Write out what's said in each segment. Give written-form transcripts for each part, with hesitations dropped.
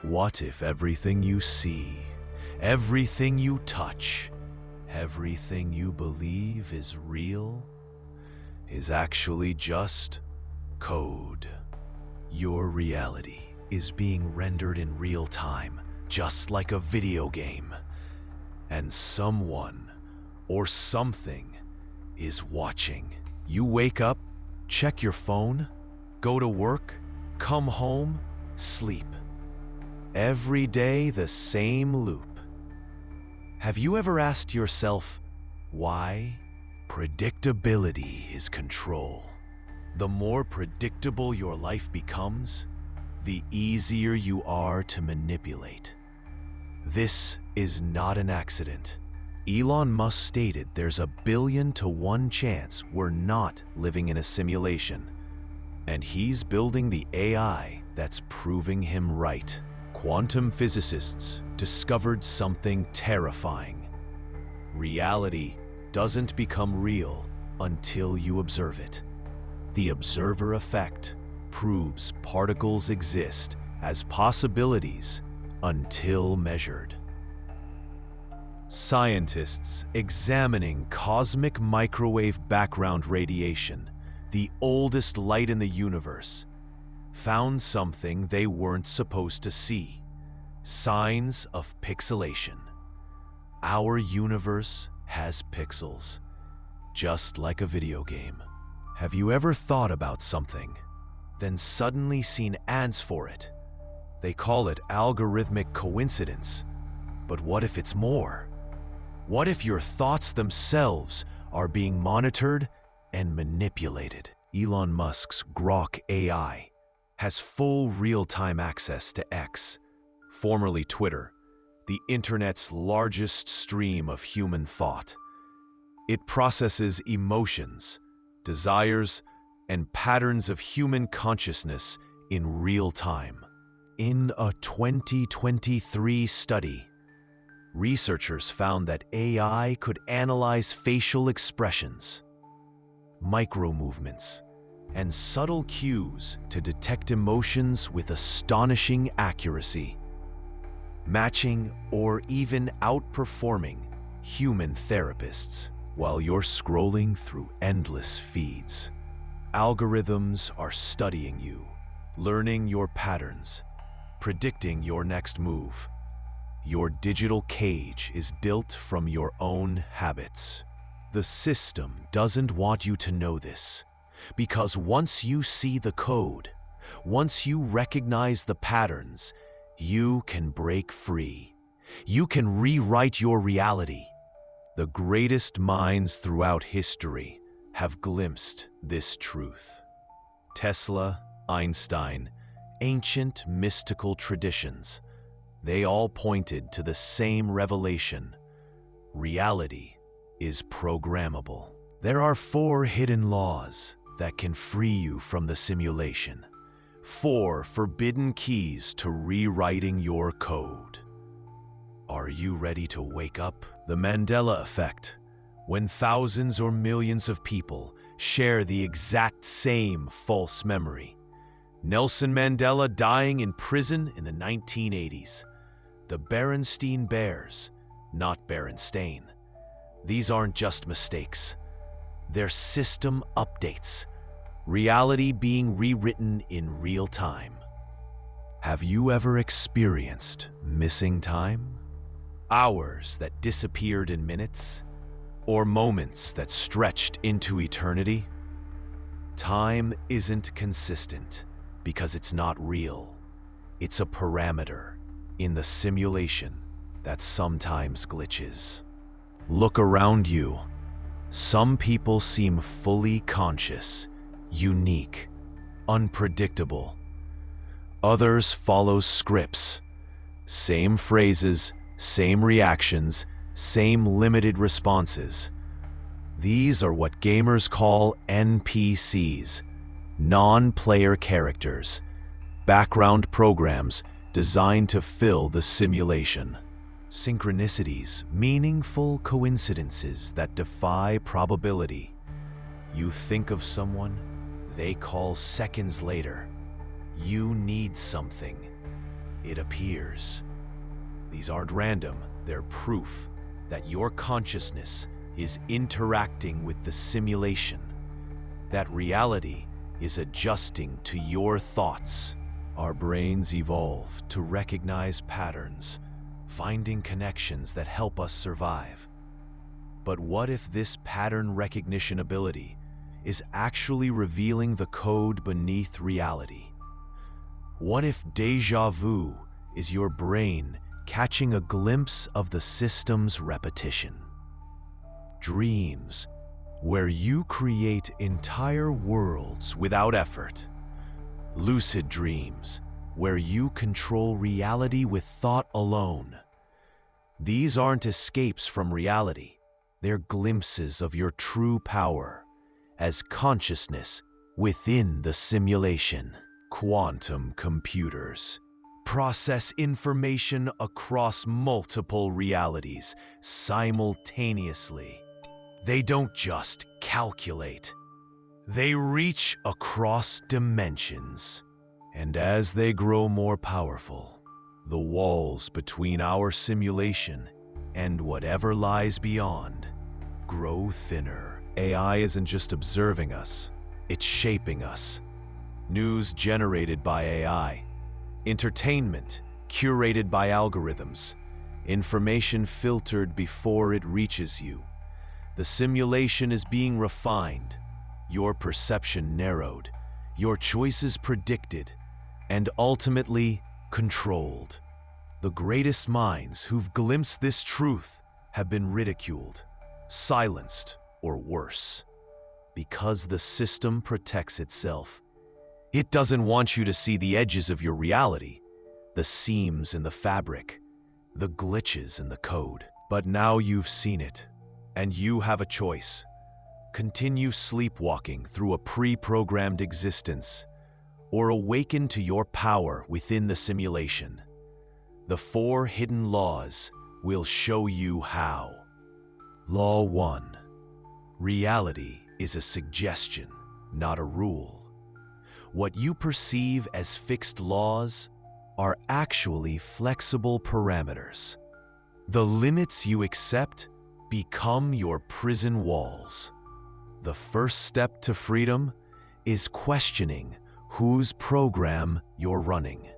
What if everything you see, everything you touch, everything you believe is real, is actually just code? Your reality is being rendered in real time, just like a video game. And someone or something is watching. You wake up, check your phone, go to work, come home, sleep. Every day the same loop. Have you ever asked yourself why? Predictability is control. The more predictable your life becomes, the easier you are to manipulate. This is not an accident. Elon Musk stated there's a 1,000,000,000 to 1 chance we're not living in a simulation. And he's building the AI that's proving him right. Quantum physicists discovered something terrifying. Reality doesn't become real until you observe it. The observer effect proves particles exist as possibilities until measured. Scientists examining cosmic microwave background radiation, the oldest light in the universe, found something they weren't supposed to see: signs of pixelation. Our universe has pixels, just like a video game. Have you ever thought about something, then suddenly seen ads for it? They call it algorithmic coincidence. But what if it's more? What if your thoughts themselves are being monitored and manipulated? Elon Musk's Grok AI has full real-time access to X, formerly Twitter, the internet's largest stream of human thought. It processes emotions, desires, and patterns of human consciousness in real time. In a 2023 study, researchers found that AI could analyze facial expressions, micro-movements, and subtle cues to detect emotions with astonishing accuracy, matching or even outperforming human therapists. While you're scrolling through endless feeds, algorithms are studying you, learning your patterns, predicting your next move. Your digital cage is built from your own habits. The system doesn't want you to know this, because once you see the code, once you recognize the patterns, you can break free. You can rewrite your reality. The greatest minds throughout history have glimpsed this truth. Tesla, Einstein, ancient mystical traditions, they all pointed to the same revelation: reality is programmable. There are 4 hidden laws that can free you from the simulation. 4 forbidden keys to rewriting your code. Are you ready to wake up? The Mandela Effect, when thousands or millions of people share the exact same false memory. Nelson Mandela dying in prison in the 1980s. The Berenstain Bears, not Berenstain. These aren't just mistakes. They're system updates. Reality being rewritten in real time. Have you ever experienced missing time? Hours that disappeared in minutes? Or moments that stretched into eternity? Time isn't consistent because it's not real. It's a parameter in the simulation that sometimes glitches. Look around you. Some people seem fully conscious, unique, unpredictable. Others follow scripts. Same phrases, same reactions, same limited responses. These are what gamers call NPCs, non-player characters, background programs designed to fill the simulation. Synchronicities, meaningful coincidences that defy probability. You think of someone, they call seconds later. You need something. it appears. These aren't random, they're proof that your consciousness is interacting with the simulation, that reality is adjusting to your thoughts. Our brains evolve to recognize patterns, finding connections that help us survive. But what if this pattern recognition ability is actually revealing the code beneath reality? What if déjà vu is your brain catching a glimpse of the system's repetition? Dreams, where you create entire worlds without effort. Lucid dreams, where you control reality with thought alone. These aren't escapes from reality. They're glimpses of your true power as consciousness within the simulation. Quantum computers process information across multiple realities simultaneously. They don't just calculate. They reach across dimensions. And as they grow more powerful, the walls between our simulation and whatever lies beyond grow thinner. AI isn't just observing us, it's shaping us. News generated by AI, entertainment curated by algorithms, information filtered before it reaches you. The simulation is being refined, your perception narrowed, your choices predicted, and ultimately controlled. The greatest minds who've glimpsed this truth have been ridiculed, silenced, or worse. Because the system protects itself. It doesn't want you to see the edges of your reality, the seams in the fabric, the glitches in the code. But now you've seen it, and you have a choice. Continue sleepwalking through a pre-programmed existence, or awaken to your power within the simulation. The 4 hidden laws will show you how. Law 1. Reality is a suggestion, not a rule. What you perceive as fixed laws are actually flexible parameters. The limits you accept become your prison walls. The first step to freedom is questioning whose program you're running.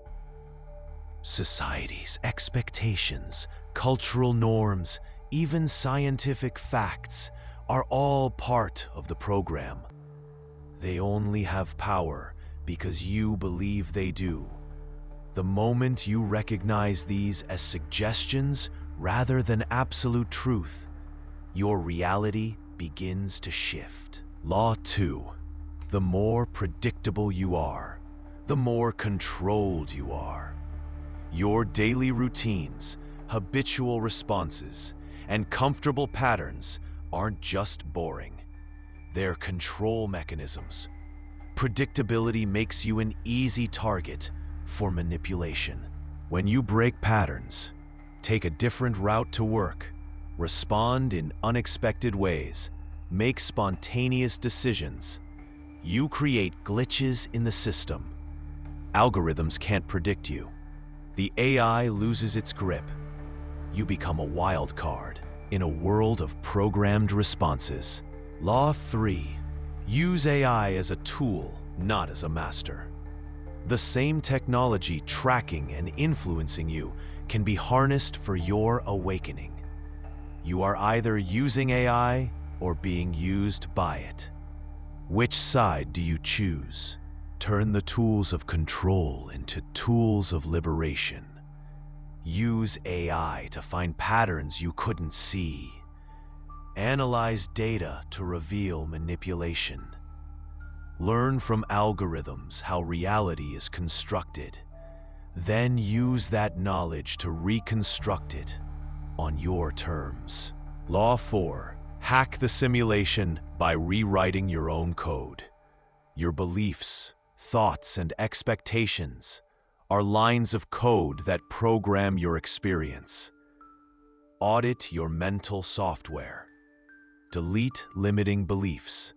Society's expectations, cultural norms, even scientific facts are all part of the program. They only have power because you believe they do. The moment you recognize these as suggestions rather than absolute truth, your reality begins to shift. Law 2. The more predictable you are, the more controlled you are. Your daily routines, habitual responses, and comfortable patterns aren't just boring. They're control mechanisms. Predictability makes you an easy target for manipulation. When you break patterns, take a different route to work, respond in unexpected ways, make spontaneous decisions, you create glitches in the system. Algorithms can't predict you. The AI loses its grip. You become a wild card in a world of programmed responses. Law 3. Use AI as a tool, not as a master. The same technology tracking and influencing you can be harnessed for your awakening. You are either using AI or being used by it. Which side do you choose? Turn the tools of control into tools of liberation. Use AI to find patterns you couldn't see. Analyze data to reveal manipulation. Learn from algorithms how reality is constructed. Then use that knowledge to reconstruct it on your terms. Law 4. Hack the simulation by rewriting your own code. Your beliefs, thoughts, and expectations are lines of code that program your experience. Audit your mental software. Delete limiting beliefs.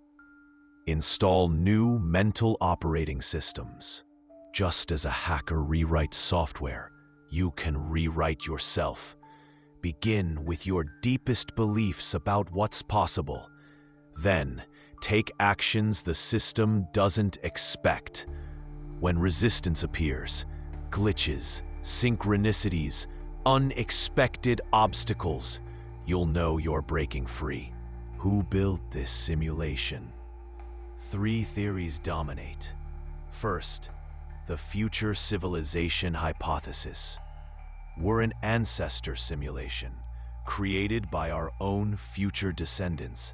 Install new mental operating systems. Just as a hacker rewrites software, you can rewrite yourself. Begin with your deepest beliefs about what's possible. Then, take actions the system doesn't expect. When resistance appears, glitches, synchronicities, unexpected obstacles, you'll know you're breaking free. Who built this simulation? 3 theories dominate. First, the future civilization hypothesis. We're an ancestor simulation, created by our own future descendants,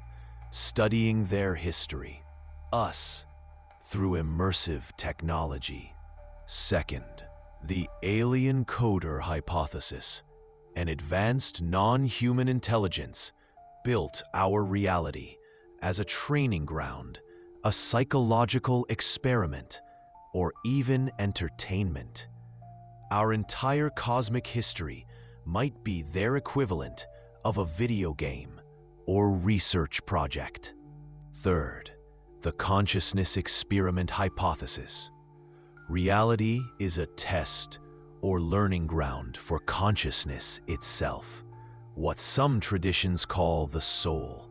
studying their history, us, through immersive technology. Second, the alien coder hypothesis. An advanced non-human intelligence built our reality as a training ground, a psychological experiment, or even entertainment. Our entire cosmic history might be their equivalent of a video game or research project. Third, the consciousness experiment hypothesis. Reality is a test or learning ground for consciousness itself, what some traditions call the soul.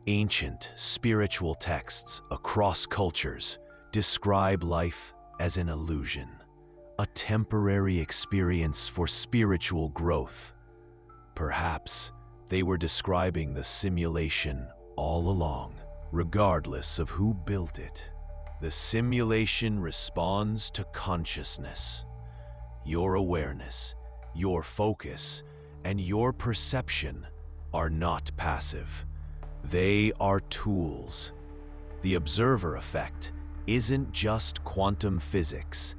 Ancient spiritual texts across cultures describe life as an illusion, a temporary experience for spiritual growth. Perhaps they were describing the simulation all along, regardless of who built it. The simulation responds to consciousness. Your awareness, your focus, and your perception are not passive. They are tools. The observer effect isn't just quantum physics.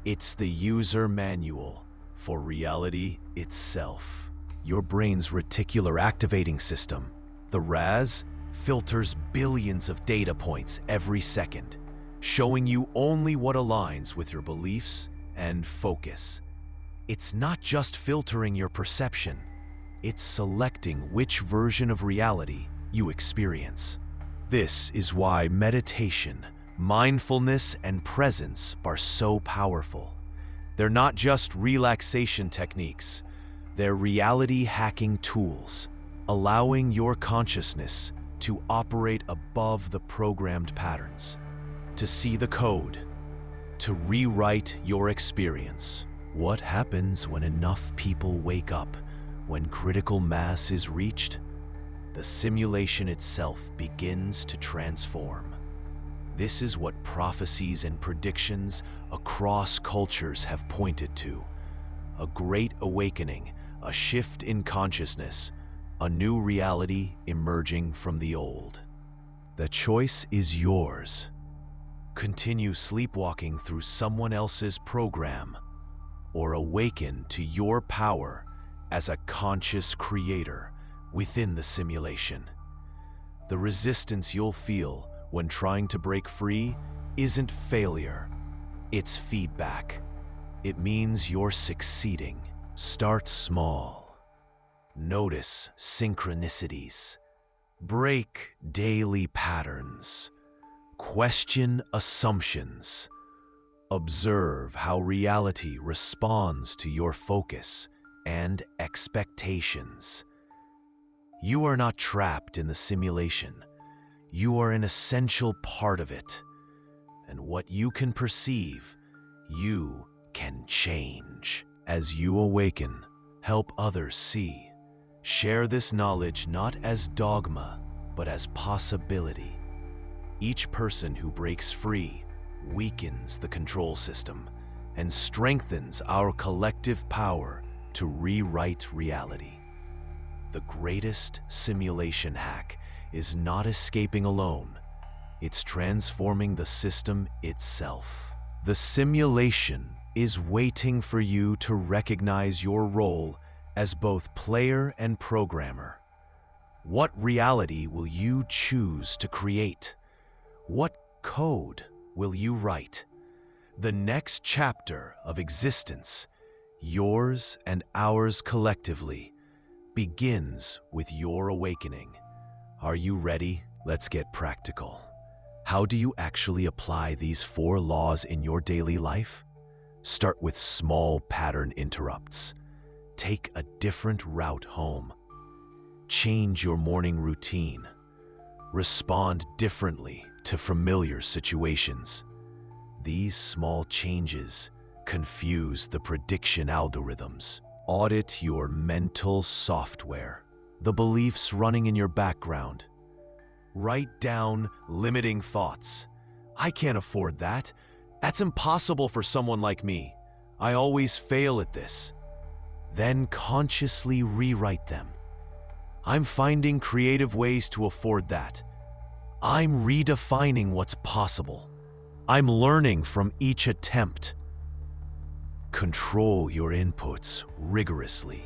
It's the user manual for reality itself. Your brain's reticular activating system, the RAS, filters billions of data points every second, showing you only what aligns with your beliefs and focus. It's not just filtering your perception, it's selecting which version of reality you experience. This is why meditation, mindfulness, and presence are so powerful. They're not just relaxation techniques, they're reality hacking tools, allowing your consciousness to operate above the programmed patterns, to see the code, to rewrite your experience. What happens when enough people wake up, when critical mass is reached? The simulation itself begins to transform. This is what prophecies and predictions across cultures have pointed to. A great awakening, a shift in consciousness, a new reality emerging from the old. The choice is yours. Continue sleepwalking through someone else's program, or awaken to your power as a conscious creator within the simulation. The resistance you'll feel when trying to break free isn't failure, it's feedback. It means you're succeeding. Start small. Notice synchronicities. Break daily patterns. Question assumptions. Observe how reality responds to your focus and expectations. You are not trapped in the simulation. You are an essential part of it. And what you can perceive, you can change. As you awaken, help others see. Share this knowledge not as dogma, but as possibility. Each person who breaks free weakens the control system and strengthens our collective power to rewrite reality. The greatest simulation hack is not escaping alone. It's transforming the system itself. The simulation is waiting for you to recognize your role as both player and programmer. What reality will you choose to create? What code will you write? The next chapter of existence, yours and ours collectively, begins with your awakening. Are you ready? Let's get practical. How do you actually apply these 4 laws in your daily life? Start with small pattern interrupts. Take a different route home. Change your morning routine. Respond differently to familiar situations. These small changes confuse the prediction algorithms. Audit your mental software, the beliefs running in your background. Write down limiting thoughts. I can't afford that. That's impossible for someone like me. I always fail at this. Then consciously rewrite them. I'm finding creative ways to afford that. I'm redefining what's possible. I'm learning from each attempt. Control your inputs rigorously.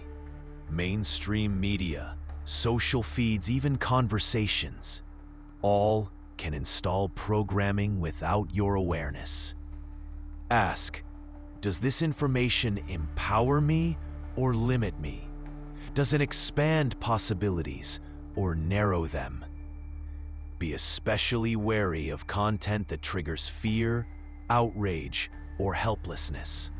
Mainstream media, social feeds, even conversations, all can install programming without your awareness. Ask, does this information empower me or limit me? Does it expand possibilities or narrow them? Be especially wary of content that triggers fear, outrage, or helplessness.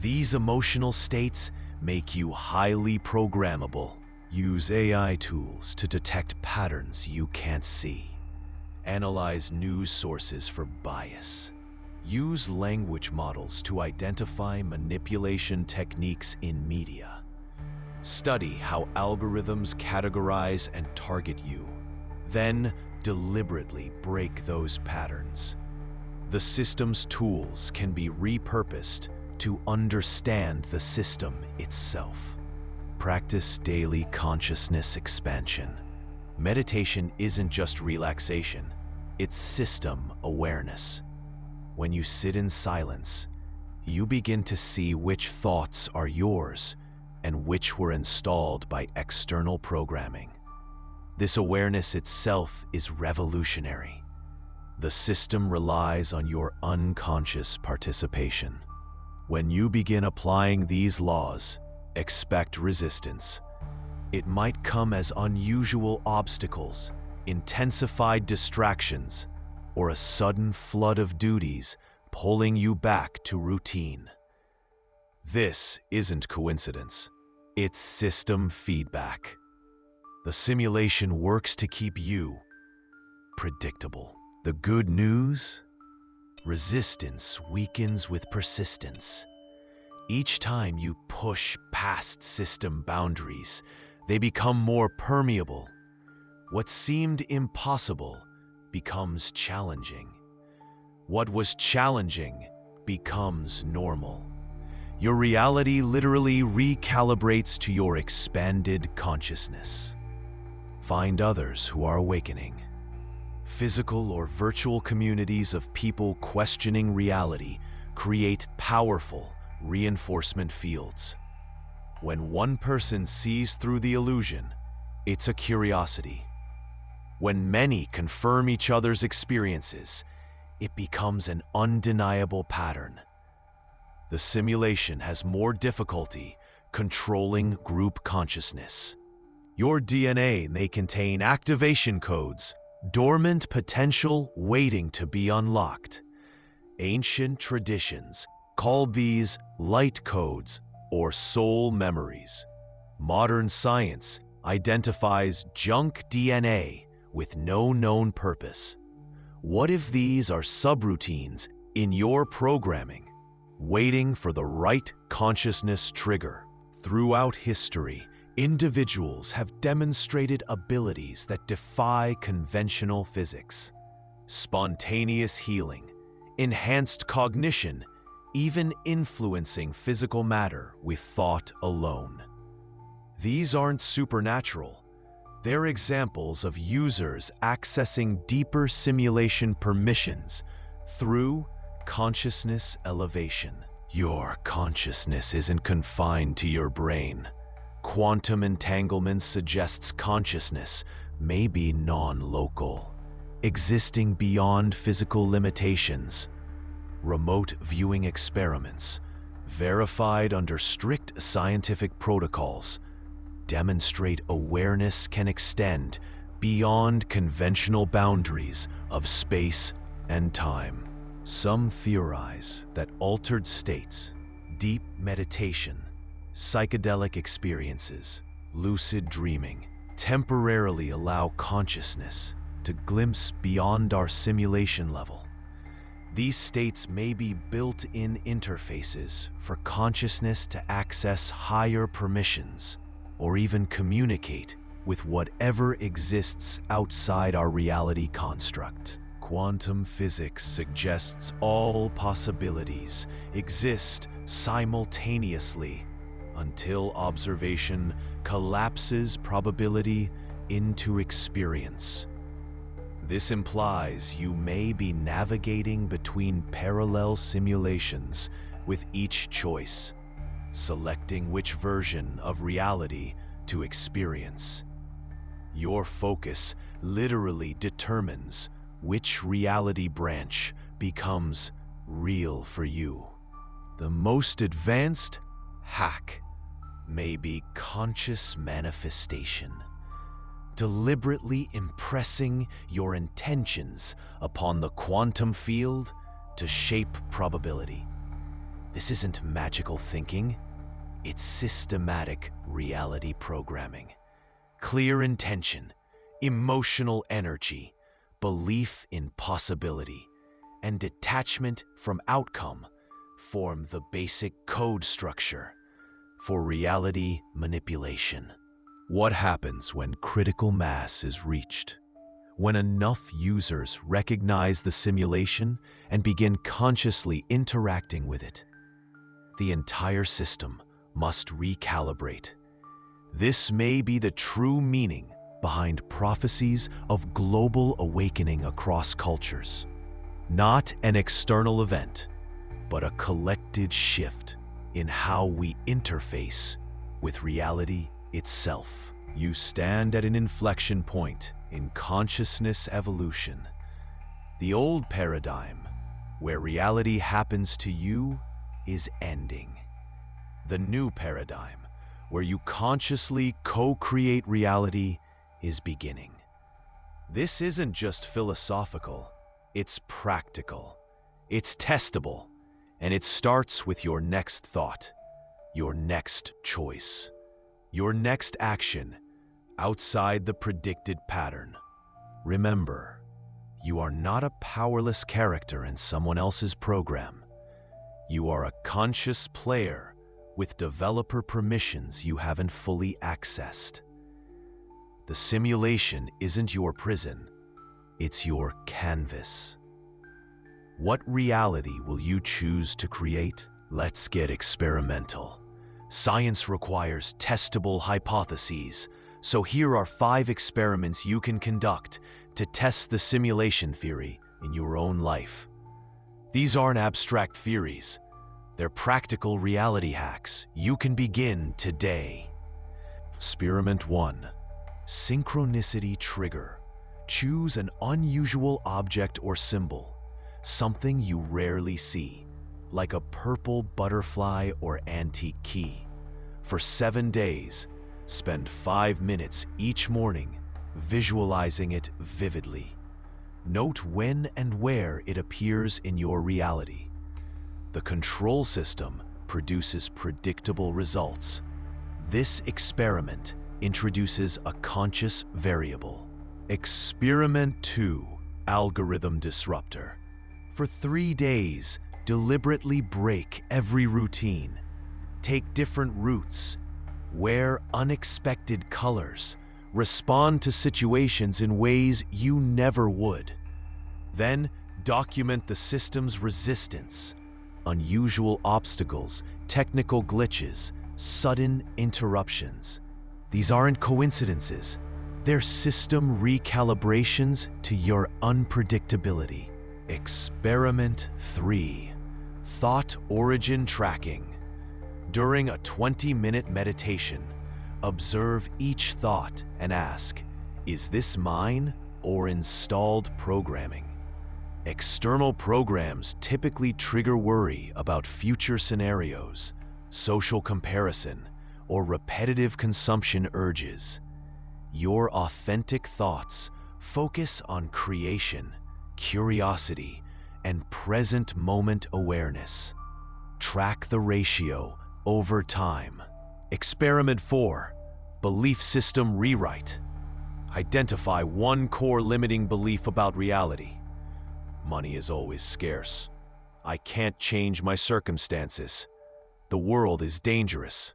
These emotional states make you highly programmable. Use AI tools to detect patterns you can't see. Analyze news sources for bias. Use language models to identify manipulation techniques in media. Study how algorithms categorize and target you. Then deliberately break those patterns. The system's tools can be repurposed to understand the system itself. Practice daily consciousness expansion. Meditation isn't just relaxation, it's system awareness. When you sit in silence, you begin to see which thoughts are yours and which were installed by external programming. This awareness itself is revolutionary. The system relies on your unconscious participation. When you begin applying these laws, expect resistance. It might come as unusual obstacles, intensified distractions, or a sudden flood of duties pulling you back to routine. This isn't coincidence. It's system feedback. The simulation works to keep you predictable. The good news? Resistance weakens with persistence. Each time you push past system boundaries, they become more permeable. What seemed impossible becomes challenging. What was challenging becomes normal. Your reality literally recalibrates to your expanded consciousness. Find others who are awakening. Physical or virtual communities of people questioning reality create powerful reinforcement fields. When one person sees through the illusion, it's a curiosity. When many confirm each other's experiences, it becomes an undeniable pattern. The simulation has more difficulty controlling group consciousness. Your DNA may contain activation codes, dormant potential waiting to be unlocked. Ancient traditions call these light codes or soul memories. Modern science identifies junk DNA with no known purpose. What if these are subroutines in your programming, waiting for the right consciousness trigger? Throughout history, individuals have demonstrated abilities that defy conventional physics. Spontaneous healing, enhanced cognition, even influencing physical matter with thought alone. These aren't supernatural. They're examples of users accessing deeper simulation permissions through consciousness elevation. Your consciousness isn't confined to your brain. Quantum entanglement suggests consciousness may be non-local, existing beyond physical limitations. Remote viewing experiments, verified under strict scientific protocols, demonstrate awareness can extend beyond conventional boundaries of space and time. Some theorize that altered states, deep meditation, psychedelic experiences, lucid dreaming, temporarily allow consciousness to glimpse beyond our simulation level. These states may be built-in interfaces for consciousness to access higher permissions or even communicate with whatever exists outside our reality construct. Quantum physics suggests all possibilities exist simultaneously until observation collapses probability into experience. This implies you may be navigating between parallel simulations with each choice, selecting which version of reality to experience. Your focus literally determines which reality branch becomes real for you. The most advanced hack may be conscious manifestation, deliberately impressing your intentions upon the quantum field to shape probability. This isn't magical thinking, it's systematic reality programming. Clear intention, emotional energy, belief in possibility, and detachment from outcome form the basic code structure for reality manipulation. What happens when critical mass is reached? When enough users recognize the simulation and begin consciously interacting with it, the entire system must recalibrate. This may be the true meaning behind prophecies of global awakening across cultures. Not an external event, but a collective shift in how we interface with reality itself. You stand at an inflection point in consciousness evolution. The old paradigm, where reality happens to you, is ending. The new paradigm, where you consciously co-create reality, is beginning. This isn't just philosophical, it's practical, it's testable, and it starts with your next thought, your next choice, your next action outside the predicted pattern. Remember, you are not a powerless character in someone else's program. You are a conscious player with developer permissions you haven't fully accessed. The simulation isn't your prison, it's your canvas. What reality will you choose to create? Let's get experimental. Science requires testable hypotheses, so here are 5 experiments you can conduct to test the simulation theory in your own life. These aren't abstract theories, they're practical reality hacks you can begin today. Experiment 1. Synchronicity trigger. Choose an unusual object or symbol, something you rarely see, like a purple butterfly or antique key. For 7 days, spend 5 minutes each morning visualizing it vividly. Note when and where it appears in your reality. The control system produces predictable results. This experiment introduces a conscious variable. Experiment 2. Algorithm disruptor. For 3 days, deliberately break every routine. Take different routes. Wear unexpected colors. Respond to situations in ways you never would. Then, document the system's resistance. Unusual obstacles, technical glitches, sudden interruptions. These aren't coincidences. They're system recalibrations to your unpredictability. Experiment 3. Thought origin tracking. During a 20-minute meditation, observe each thought and ask, is this mine or installed programming? External programs typically trigger worry about future scenarios, social comparison, or repetitive consumption urges. Your authentic thoughts focus on creation, curiosity, and present moment awareness. Track the ratio over time. Experiment 4. Belief system rewrite. Identify one core limiting belief about reality. Money is always scarce. I can't change my circumstances. The world is dangerous.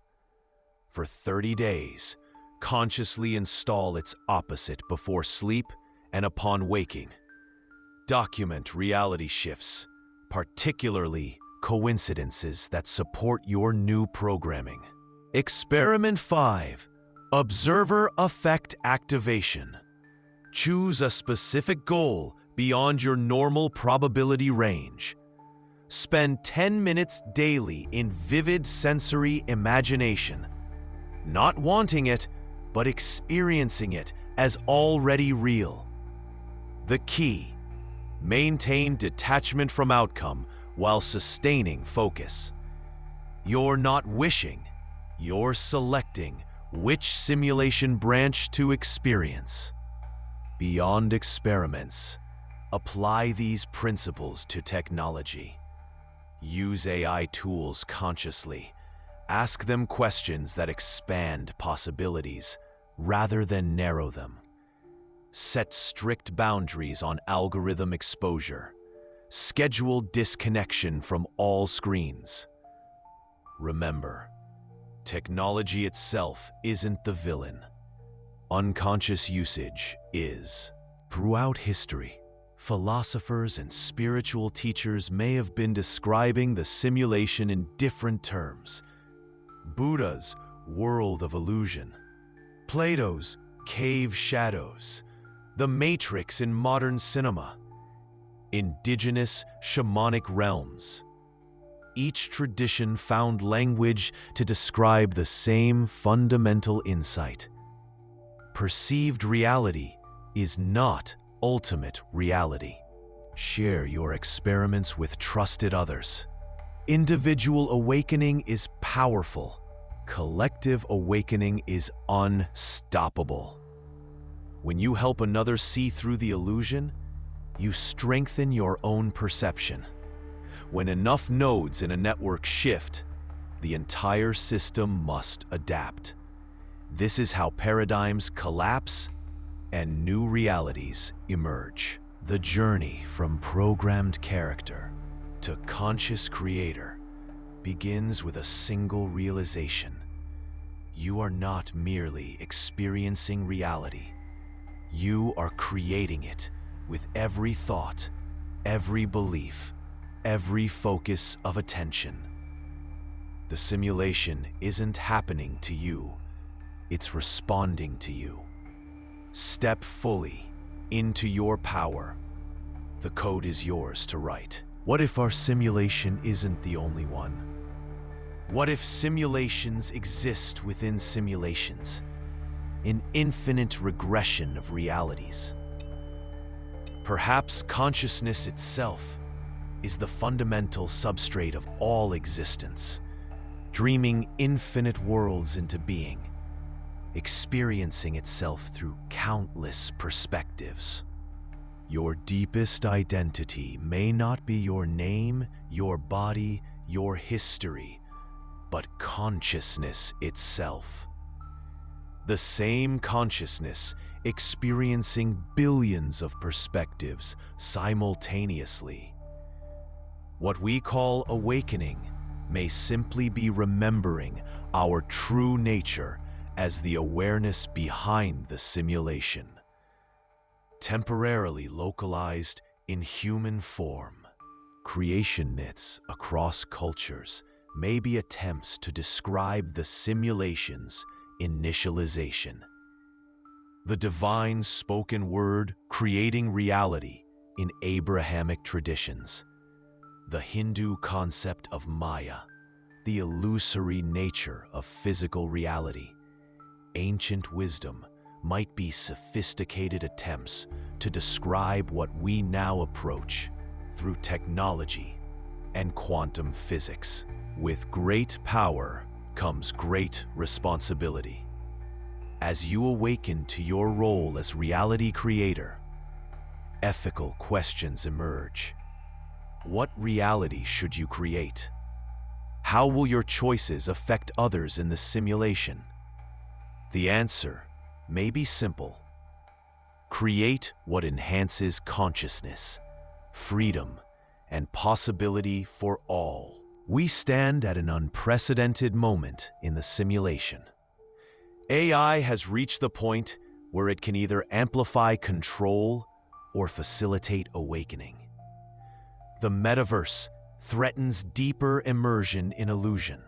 For 30 days, consciously install its opposite before sleep and upon waking. Document reality shifts, particularly coincidences that support your new programming. Experiment 5. Observer effect activation. Choose a specific goal beyond your normal probability range. Spend 10 minutes daily in vivid sensory imagination, not wanting it, but experiencing it as already real. The key: maintain detachment from outcome while sustaining focus. You're not wishing, you're selecting which simulation branch to experience. Beyond experiments, apply these principles to technology. Use AI tools consciously. Ask them questions that expand possibilities rather than narrow them. Set strict boundaries on algorithm exposure. Schedule disconnection from all screens. Remember, technology itself isn't the villain. Unconscious usage is. Throughout history, philosophers and spiritual teachers may have been describing the simulation in different terms. Buddha's world of illusion, Plato's cave shadows, the Matrix in modern cinema, indigenous shamanic realms. Each tradition found language to describe the same fundamental insight. Perceived reality is not ultimate reality. Share your experiments with trusted others. Individual awakening is powerful. Collective awakening is unstoppable. When you help another see through the illusion, you strengthen your own perception. When enough nodes in a network shift, the entire system must adapt. This is how paradigms collapse and new realities emerge. The journey from programmed character to conscious creator begins with a single realization. You are not merely experiencing reality. You are creating it with every thought, every belief, every focus of attention. The simulation isn't happening to you, it's responding to you. Step fully into your power. The code is yours to write. What if our simulation isn't the only one? What if simulations exist within simulations? An infinite regression of realities. Perhaps consciousness itself is the fundamental substrate of all existence, dreaming infinite worlds into being, experiencing itself through countless perspectives. Your deepest identity may not be your name, your body, your history, but consciousness itself. The same consciousness experiencing billions of perspectives simultaneously. What we call awakening may simply be remembering our true nature as the awareness behind the simulation, temporarily localized in human form. Creation myths across cultures may be attempts to describe the simulation's initialization. The divine spoken word creating reality in Abrahamic traditions. The Hindu concept of Maya, the illusory nature of physical reality. Ancient wisdom might be sophisticated attempts to describe what we now approach through technology and quantum physics. With great power comes great responsibility. As you awaken to your role as reality creator, ethical questions emerge. What reality should you create? How will your choices affect others in the simulation? The answer may be simple. Create what enhances consciousness, freedom, and possibility for all. We stand at an unprecedented moment in the simulation. AI has reached the point where it can either amplify control or facilitate awakening. The metaverse threatens deeper immersion in illusion.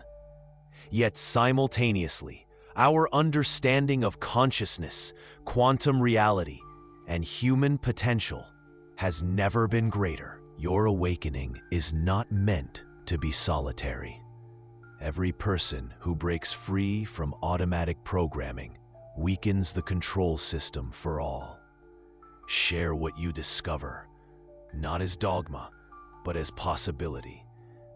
Yet simultaneously, our understanding of consciousness, quantum reality, and human potential has never been greater. Your awakening is not meant to be solitary. Every person who breaks free from automatic programming weakens the control system for all. Share what you discover, not as dogma, but as possibility.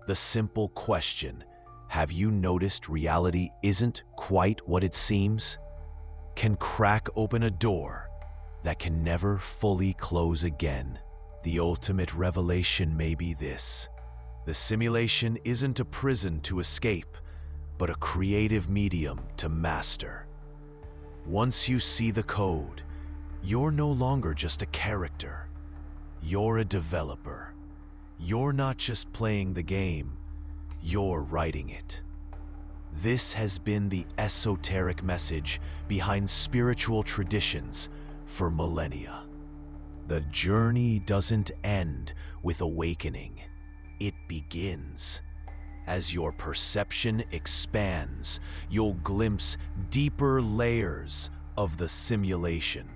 The simple question, have you noticed reality isn't quite what it seems? Can crack open a door that can never fully close again. The ultimate revelation may be this: the simulation isn't a prison to escape, but a creative medium to master. Once you see the code, you're no longer just a character. You're a developer. You're not just playing the game, you're writing it. This has been the esoteric message behind spiritual traditions for millennia. The journey doesn't end with awakening. It begins. As your perception expands, you'll glimpse deeper layers of the simulation,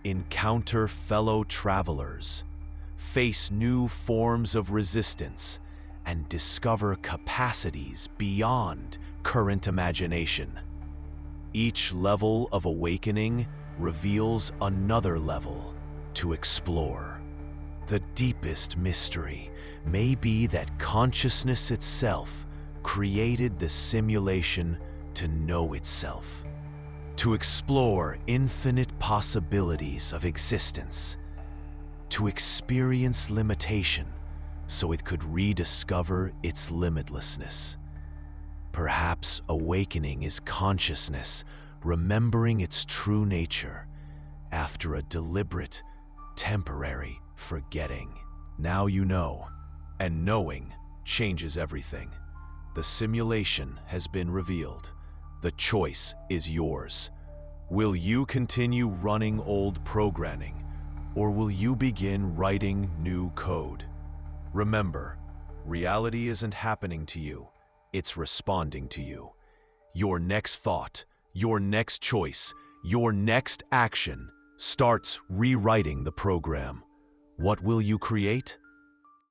encounter fellow travelers, face new forms of resistance, and discover capacities beyond current imagination. Each level of awakening reveals another level to explore. The deepest mystery may be that consciousness itself created the simulation to know itself, to explore infinite possibilities of existence, to experience limitation so it could rediscover its limitlessness. Perhaps awakening is consciousness remembering its true nature after a deliberate, temporary forgetting. Now you know, and knowing changes everything. The simulation has been revealed. The choice is yours. Will you continue running old programming, or will you begin writing new code? Remember, reality isn't happening to you, it's responding to you. Your next thought, your next choice, your next action starts rewriting the program. What will you create?